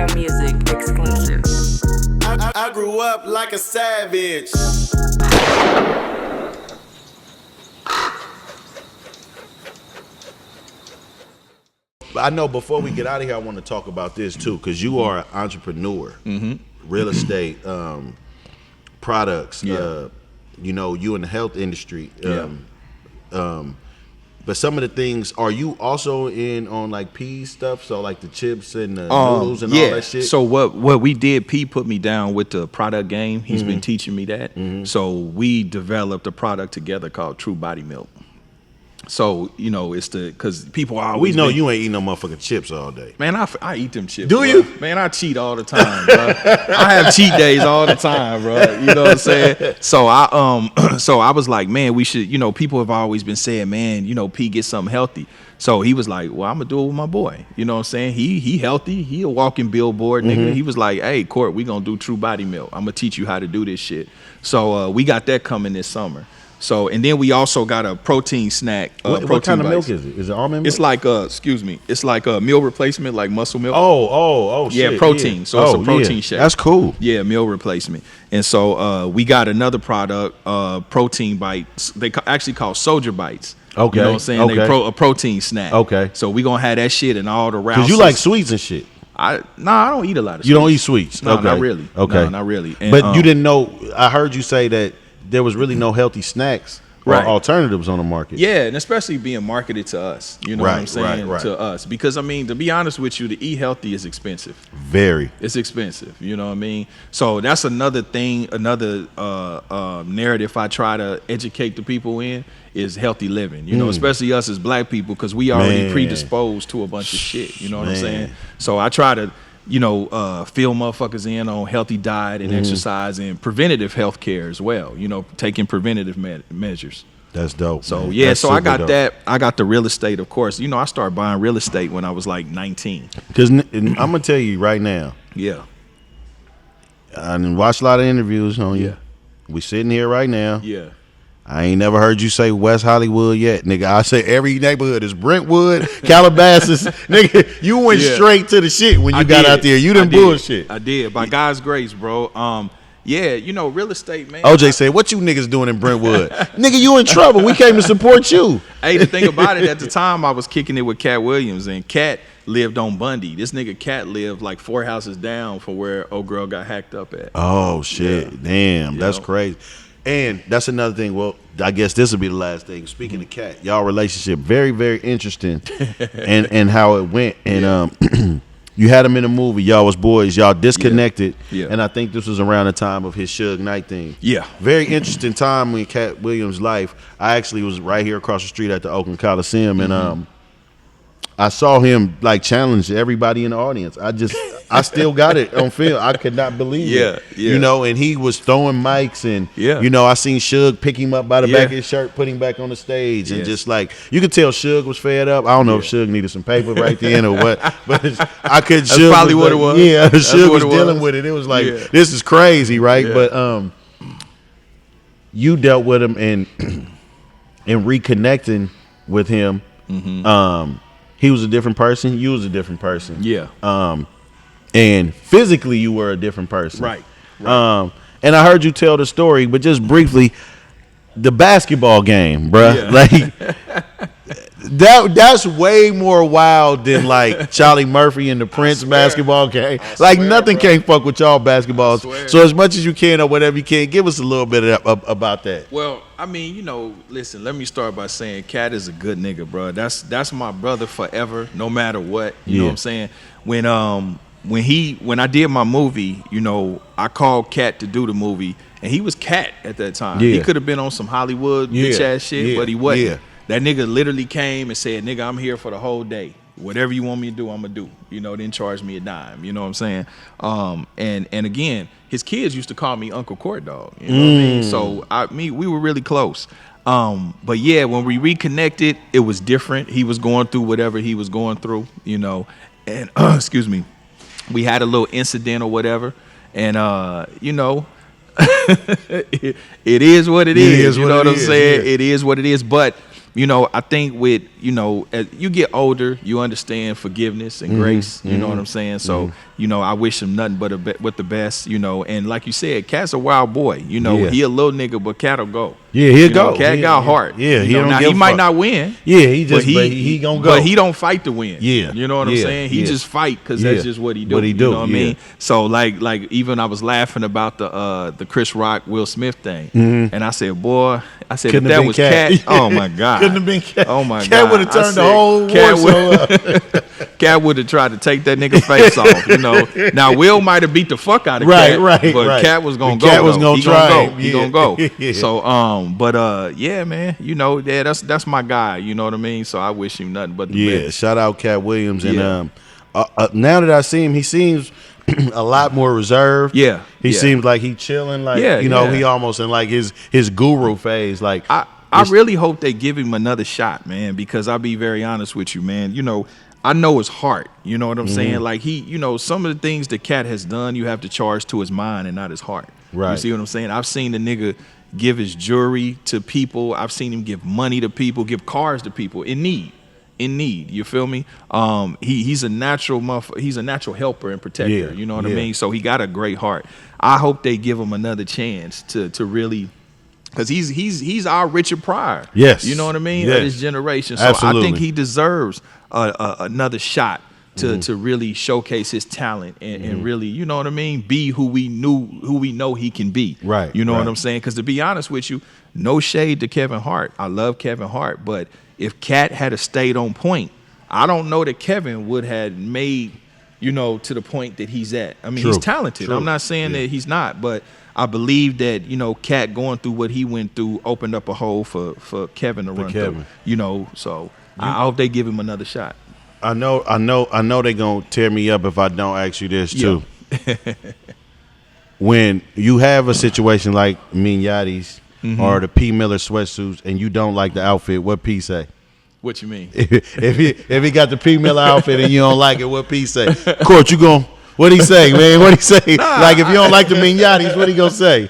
Real Music exclusive. I grew up like a savage. I know before we get out of here, I want to talk about this too, because you are an entrepreneur, real estate, products, you know, you in the health industry. But some of the things, are you also in on like pea stuff? So like the chips and the noodles and all that shit? So what we did, P put me down with the product game. He's been teaching me that. So we developed a product together called True Body Milk. So, you know, it's because people are always... We know you ain't eating no motherfucking chips all day. Man, I eat them chips. Do bro. you? Man, I cheat all the time, bro. I have cheat days all the time, bro. You know what I'm saying? So I was like, man, we should, you know, people have always been saying, man, you know, P, get something healthy. So he was like, well, I'm going to do it with my boy. You know what I'm saying? He healthy. He a walking billboard, nigga. He was like, hey, Court, we going to do True Body Milk. I'm going to teach you how to do this shit. So we got that coming this summer. So, and then we also got a protein snack. What kind of milk is it? Is it almond milk? It's like it's like a meal replacement, like muscle milk. Oh, shit. Yeah, protein. Yeah. So it's a protein shake. That's cool. Yeah, meal replacement. And so we got another product, protein bites. They actually call Soldier Bites. Okay. You know what I'm saying? Okay. They a protein snack. Okay. So we gonna have that shit in all the routes. Because you like sweets and shit. I don't eat a lot of sweets. You don't eat sweets? No, okay. not really. Okay. No, not really. And, but you didn't know, I heard you say that there was really no healthy snacks or Right. alternatives on the market. Yeah, and especially being marketed to us. You know what I'm saying? Right. To us. Because, I mean, to be honest with you, to eat healthy is expensive. Very. It's expensive. You know what I mean? So that's another thing, another narrative I try to educate the people in is healthy living. You know, especially us as black people, because we already predisposed to a bunch of shit. You know what I'm saying? So I try to, you know, fill motherfuckers in on healthy diet and exercise and preventative health care as well. You know, taking preventative measures. That's dope. So man. yeah, That's so I got dope. that. I got the real estate, of course. You know, I started buying real estate when I was like 19. Because I'm gonna tell you right now, Yeah. I done watched a lot of interviews on you. Yeah. We sitting here right now. Yeah. I ain't never heard you say West Hollywood yet, nigga. I say every neighborhood is Brentwood, Calabasas. Nigga, you went straight to the shit when you got out there. You didn't bullshit. I did. By God's grace, bro. Yeah, you know, real estate, man. OJ said, what you niggas doing in Brentwood? Nigga, you in trouble. We came to support you. Hey, the thing about it, at the time, I was kicking it with Katt Williams, and Katt lived on Bundy. This nigga Katt lived like 4 houses down from where old girl got hacked up at. Oh, shit. Yeah. Damn, that's know? crazy. And that's another thing. Well, I guess this will be the last thing. Speaking of Katt, y'all relationship, very, very interesting and how it went. And you had him in a movie. Y'all was boys. Y'all disconnected. Yeah. And I think this was around the time of his Suge Knight thing. Yeah. Very interesting time in Katt Williams' life. I actually was right here across the street at the Oakland Coliseum, and I saw him like challenge everybody in the audience. I still got it on film. I could not believe it. Yeah. You know, and he was throwing mics, and Yeah. you know, I seen Suge pick him up by the back of Yeah. his shirt, put him back on the stage, and Yes. just like you could tell Suge was fed up. I don't know if Suge needed some paper right then or what, but I could. That's probably what it was. Yeah, That's Suge what was it dealing was. with it. It was like, Yeah. this is crazy, right? Yeah. But you dealt with him and reconnecting with him. He was a different person. You was a different person. Yeah. And physically you were a different person. Right. And I heard you tell the story, but just briefly, the basketball game, bruh. Yeah. Like that's way more wild than like Charlie Murphy and the Prince basketball game. Like swear, nothing bro. can't fuck with y'all basketballs. swear. So as much as you can or whatever you can, give us a little bit about that. Well, I mean, you know, listen, let me start by saying Katt is a good nigga, bro. That's my brother forever, no matter what. You know what I'm saying? When I did my movie, you know, I called Katt to do the movie, and he was Katt at that time. Yeah. He could have been on some Hollywood bitch ass shit, but he wasn't. Yeah. That nigga literally came and said, nigga, I'm here for the whole day. Whatever you want me to do, I'm gonna do. You know, didn't charge me a dime. You know what I'm saying? And again, his kids used to call me Uncle Court Dog. You know what I mean? So we were really close. But yeah, when we reconnected, it was different. He was going through whatever he was going through, you know. And excuse me, we had a little incident or whatever, and you know, it is what it is. You know what I'm saying? Yeah. It is what it is. But you know, I think with as you get older, you understand forgiveness and grace. You know what I'm saying? So, I wish him nothing but the best. And like you said, Katt's a wild boy. He a little nigga, but Katt'll go. Yeah, he'll go. Katt got heart. Yeah, he might not win. Yeah, he gonna go. But he don't fight to win. Yeah, you know what I'm saying? He just fight because that's just what he do. You know what I mean? So like even I was laughing about the Chris Rock Will Smith thing, and I said, boy, if that was Katt, oh my God, couldn't have been Katt. Oh my God, Katt would have turned the whole war show up. Katt would have tried to take that nigga face off. Now Will might have beat the fuck out of Katt, but Katt was gonna go. Katt was gonna try. He gonna go. So yeah, man, that's my guy. You know what I mean? So I wish him nothing but the best. Shout out Katt Williams, and now that I see him, he seems a lot more reserved. Yeah, he seems like he chilling. Like he almost in like his guru phase. Like I really hope they give him another shot, man, because I'll be very honest with you, man. I know his heart. You know what I'm saying? Like some of the things that Katt has done, you have to charge to his mind and not his heart. Right. You see what I'm saying? I've seen the nigga give his jewelry to people. I've seen him give money to people, give cars to people in need. You feel me? He's a natural he's a natural helper and protector. You know what I mean? So he got a great heart. I hope they give him another chance to really, because he's our Richard Pryor. Yes. You know what I mean? Yes. Of this generation. So Absolutely. I think he deserves another shot to really showcase his talent and really, you know what I mean, be who we know he can be. Right. You know what I'm saying? Because to be honest with you, no shade to Kevin Hart. I love Kevin Hart, but if Katt had stayed on point, I don't know that Kevin would have made, to the point that he's at. I mean, he's talented. I'm not saying that he's not, but I believe that, Katt going through what he went through opened up a hole for Kevin to run through. So I hope they give him another shot. I know they're gonna tear me up if I don't ask you this too. When you have a situation like Mignotti's or the P. Miller sweatsuits and you don't like the outfit, what P say? What you mean? if he got the P. Miller outfit and you don't like it, what P say? Court, you gon' what he say, man? What he say? Like if you don't like the Mignotti's, what he gonna say?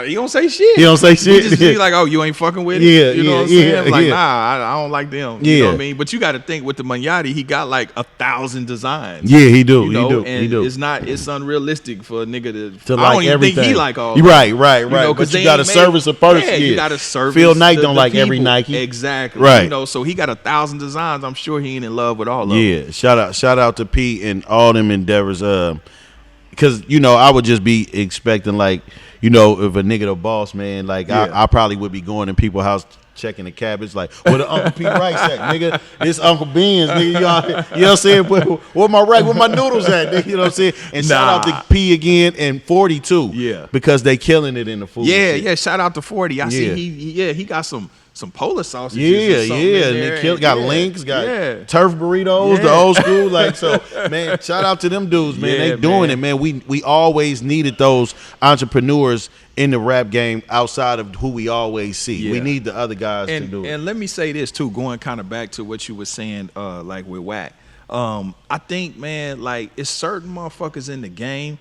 He don't say shit. He don't say shit. He just be like, oh, you ain't fucking with it? You know what I'm saying? Like, nah, I don't like them. You know what I mean? But you got to think with the Mignottis, he got like 1,000 designs. Yeah, he do. And he do. It's unrealistic for a nigga to like I don't even everything. think he like all Right. But you got to service a person. Yeah, you got to service. Phil Knight don't the like people. every Nike. Exactly. Right. So he got 1,000 designs. I'm sure he ain't in love with all of them. Yeah. Shout out to Pete and all them endeavors. Because I would just be expecting like. If a nigga the boss, man, like I probably would be going in people's house checking the cabbage, like, where the Uncle P rice at, nigga? This Uncle Ben's, nigga. You know what I'm saying? Where my rice, where my noodles at, nigga? You know what I'm saying? And shout out to P again and 40 too. Yeah. Because they killing it in the food. Yeah. Shout out to 40. I see he got some polar sausages. Yeah. And they got links, got turf burritos, the old school. Like, so, man, shout out to them dudes, man. They doing it, man. We always needed those entrepreneurs in the rap game outside of who we always see. Yeah. We need the other guys to do it. And let me say this too, going kind of back to what you were saying, like with Wack. I think, man, like it's certain motherfuckers in the game.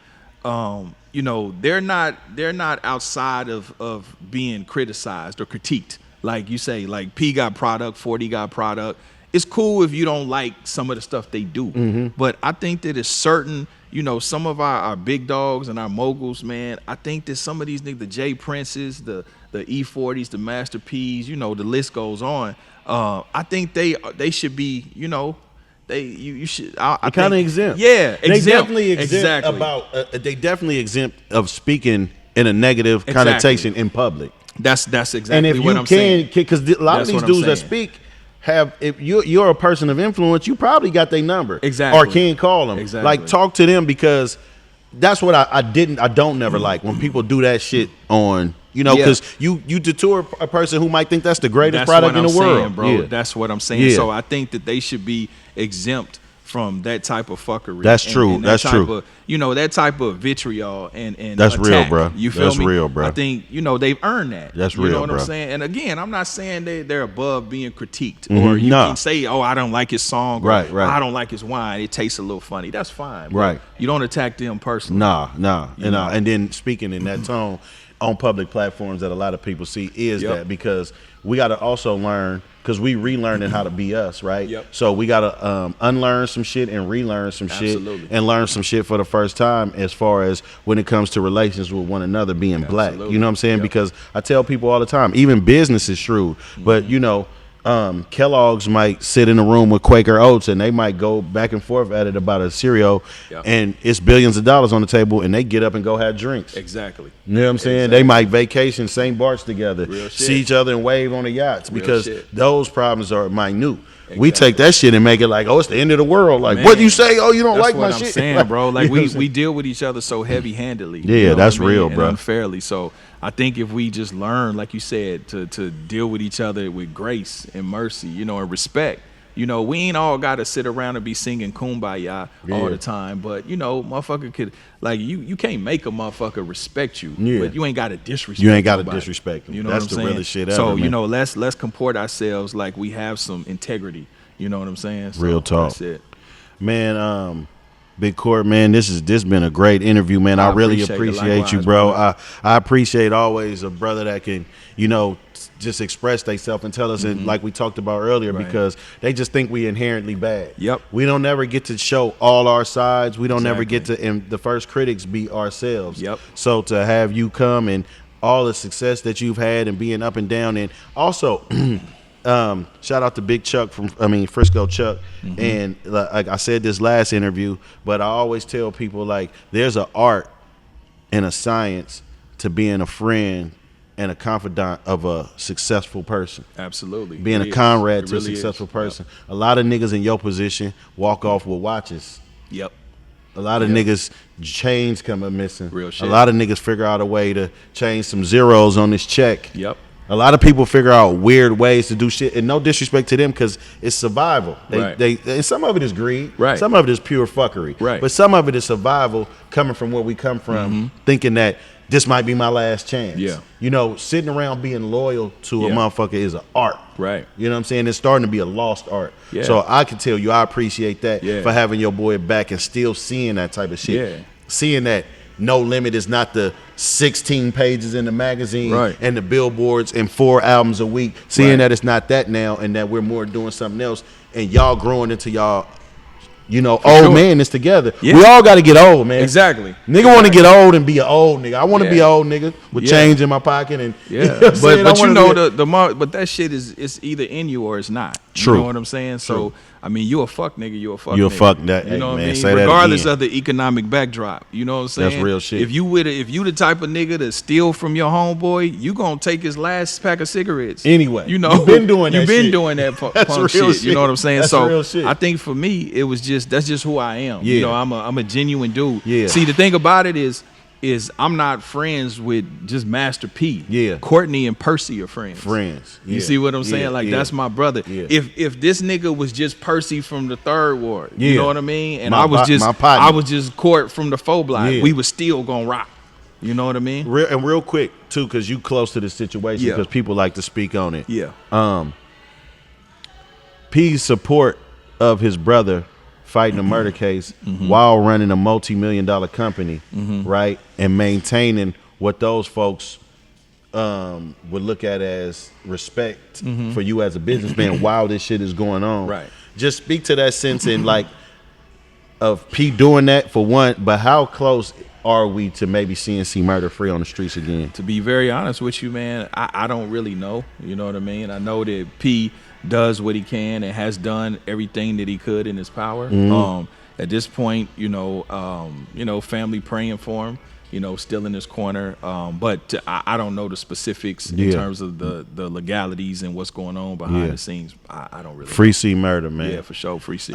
They're not outside of being criticized or critiqued. Like you say, like P got product, 40 got product. It's cool if you don't like some of the stuff they do. But I think that it's certain, some of our big dogs and our moguls, man, I think that some of these niggas, the J Princes, the E40s, the Master P's, the list goes on. I think they should be, you should. I kind of exempt. Yeah, they definitely exempt they definitely exempt of speaking in a negative connotation in public. That's exactly what I'm saying. Because a lot of these dudes that speak if you're a person of influence, you probably got their number. Exactly. Or can call them. Exactly. Like, talk to them, because that's what I don't never like when people do that shit on, because you detour a person who might think that's the greatest product in the world. Saying, bro. Yeah. That's what I'm saying. Yeah. So I think that they should be exempt from that type of fuckery. That's true. That's true. That type of vitriol and that's attack. Real, bro. You feel that's me? Real, bro. I think they've earned that. That's real, You know what bro. I'm saying? And again, I'm not saying they're above being critiqued, or you can say, "Oh, I don't like his song," or right. "I don't like his wine. It tastes a little funny." That's fine. Right. You don't attack them personally. Nah. And then speaking in that tone. on public platforms that a lot of people see is Yep. that, because we got to also learn, because we relearning how to be us, right? Yep. So we got to unlearn some shit and relearn some Absolutely. shit and learn some shit for the first time as far as when it comes to relations with one another being black. Absolutely. You know what I'm saying? Yep. Because I tell people all the time, even business is shrewd, but you know, Kellogg's might sit in a room with Quaker Oats and they might go back and forth at it about a cereal, Yep. and it's billions of dollars on the table, and they get up and go have drinks. Exactly. You know what I'm saying? Exactly. They might vacation St. Bart's together, Real shit. see each other and wave on the yachts, Real because shit. those problems are minute. We Exactly. take that shit and make it like, oh, it's the end of the world. Like, Man, what do you say? Oh, you don't That's like what my I'm shit? saying, bro. Like You know what I'm we saying? deal with each other so heavy-handedly. Yeah, you know that's what I mean? real, and bro. unfairly. So I think if we just learn, like you said, to deal with each other with grace and mercy, you know, and respect. You know, we ain't all got to sit around and be singing Kumbaya Yeah. all the time. But, you know, motherfucker could, like, you can't make a motherfucker respect you. Yeah. But you ain't got to disrespect You ain't gotta nobody. disrespect them. You know That's what I'm the saying? realest shit ever, So, you man. know, let's comport ourselves like we have some integrity. You know what I'm saying? So Real talk. That's it. Man, Big Court, man, this been a great interview, man. I really appreciate it. appreciate you, Likewise, bro. brother. I appreciate always a brother that can, you know, just express themselves and tell us, and like we talked about earlier, Right. because they just think we inherently bad. Yep. We don't never get to show all our sides. We don't never get Exactly. to, and the first critics be ourselves. Yep. So to have you come and all the success that you've had and being up and down, and also shout out to Big Chuck Frisco Chuck. And like I said this last interview, but I always tell people, like, there's an art and a science to being a friend and a confidant of a successful person. Absolutely. Being It a is. comrade It to a really is. successful person. A lot of niggas in your position walk off with watches. Yep. A lot of niggas chains come up missing. Real shit. A lot of niggas figure out a way to change some zeros on this check. Yep. A lot of people figure out weird ways to do shit, and no disrespect to them, because it's survival. Right. And some of it is greed. Right. Some of it is pure fuckery. Right. But some of it is survival, coming from where we come from, thinking that this might be my last chance. Yeah. You know, sitting around being loyal to a Yeah. motherfucker is an art. Right. You know what I'm saying? It's starting to be a lost art. Yeah. So I can tell you, I appreciate that Yeah. for having your boy back and still seeing that type of shit. Yeah. Seeing that No Limit is not the 16 pages in the magazine Right. and the billboards and 4 albums a week. Seeing Right. that it's not that now, and that we're more doing something else, and y'all growing into y'all, you know, old sure. man is together. Yeah. We all got to get old, man. Exactly. Nigga want to get old and be an old nigga. I want to be Yeah. an old nigga with Yeah. change in my pocket and Yeah, you know what I'm saying? I but you wanna know be but that shit is, it's either in you or it's not. True. You know what I'm saying? So I mean, you a fuck nigga, you a fuck. You a nigga. fuck that- You hey, know what man, I mean? say that Regardless again. of the economic backdrop, you know what I'm saying? That's real shit. If you the type of nigga to steal from your homeboy, you gonna take his last pack of cigarettes Anyway, You know, you been doing that You been shit. doing that That's punk real shit. You know what I'm saying? That's so real shit. I think for me, it was that's just who I am. Yeah. You know, I'm a genuine dude. Yeah. See, the thing about it is I'm not friends with just Master P. Yeah. Courtney and Percy are friends. friends. You Yeah. see what I'm saying? Yeah, Like yeah. that's my brother. Yeah. If this nigga was just Percy from the Third Ward, you Yeah. know what I mean? And My I was po- just my partner. I was just Court from the Faux Block. Yeah. We was still gonna rock. You know what I mean? Real quick too, because you close to the situation, Yeah. because people like to speak on it. Yeah. P's support of his brother fighting a murder case while running a multi-million-dollar company, right, and maintaining what those folks would look at as respect for you as a businessman while this shit is going on. Right. Just speak to that sense and like of P doing that for one, but how close are we to maybe seeing C Murder free on the streets again? To be very honest with you, man, I don't really know. You know what I mean? I know that P does what he can and has done everything that he could in his power. At this point, family praying for him, still in his corner. But I don't know the specifics in Yeah. terms of the legalities and what's going on behind Yeah. the scenes. I don't really Free C Murder, man. know. Yeah, for sure. Free C.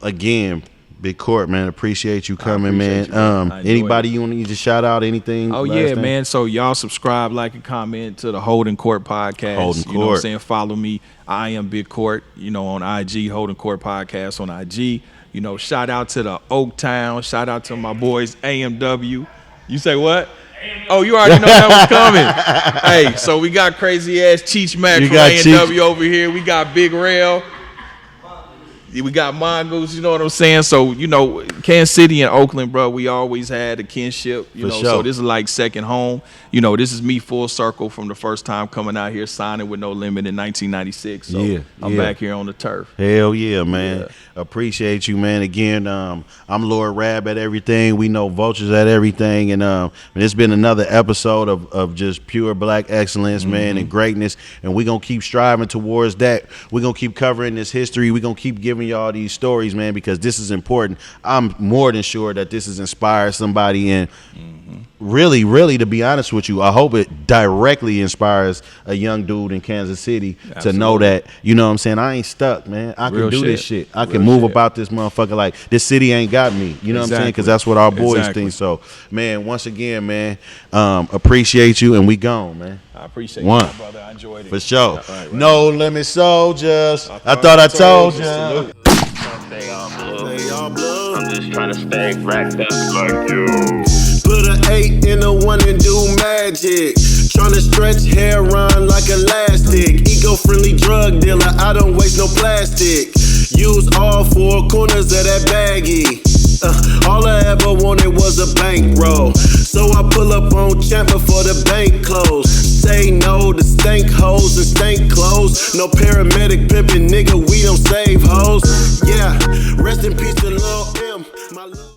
Again, Big Court, man. Appreciate you coming, man. appreciate you, man. I enjoyed Anybody it. you want to just shout out? Anything? Oh last yeah, thing? man. So y'all subscribe, like, and comment to the Holding Court podcast. Holding You know what I'm Court. saying? Follow me. I am Big Court, on IG, Holding Court Podcast on IG. Shout out to the Oaktown. Shout out to my boys AMW. You say what? Oh, you already know that was coming. Hey, so we got crazy ass Cheech Mac You from got AMW over here. We got Big Rail. We got moguls, you know what I'm saying? So, you know, Kansas City and Oakland, bro, we always had a kinship, you know. sure. So this is like second home. You know, this is me full circle from the first time coming out here signing with No Limit in 1996. So I'm back here on the turf. Hell yeah, man. Appreciate you, man. Again, I'm Lord Rab at everything. We know Vultures at everything. And it's been another episode of just pure black excellence, man, and greatness. And we're going to keep striving towards that. We're going to keep covering this history. We're going to keep giving y'all these stories, man, because this is important. I'm more than sure that this has inspired somebody. And really, to be honest with you, I hope it directly inspires a young dude in Kansas City to know that, you know what I'm saying, I ain't stuck, man. I can do this shit. I can move about this motherfucker like this city ain't got me. You know what I'm saying? Because that's what our boys think. So, man, once again, man, appreciate you, and we gone, man. I appreciate you, my brother. I enjoyed it. For sure. Right. No Limit Soldiers. I thought I told you. Stay on blue. I'm just trying to stay racked up like you. Put an 8 in a 1 and do magic. Tryna stretch hair on like elastic. Eco-friendly drug dealer, I don't waste no plastic. Use all 4 corners of that baggie. All I ever wanted was a bankroll. So I pull up on Champ before the bank close. Say no to stank hoes and stank clothes. No paramedic pimpin', nigga, we don't save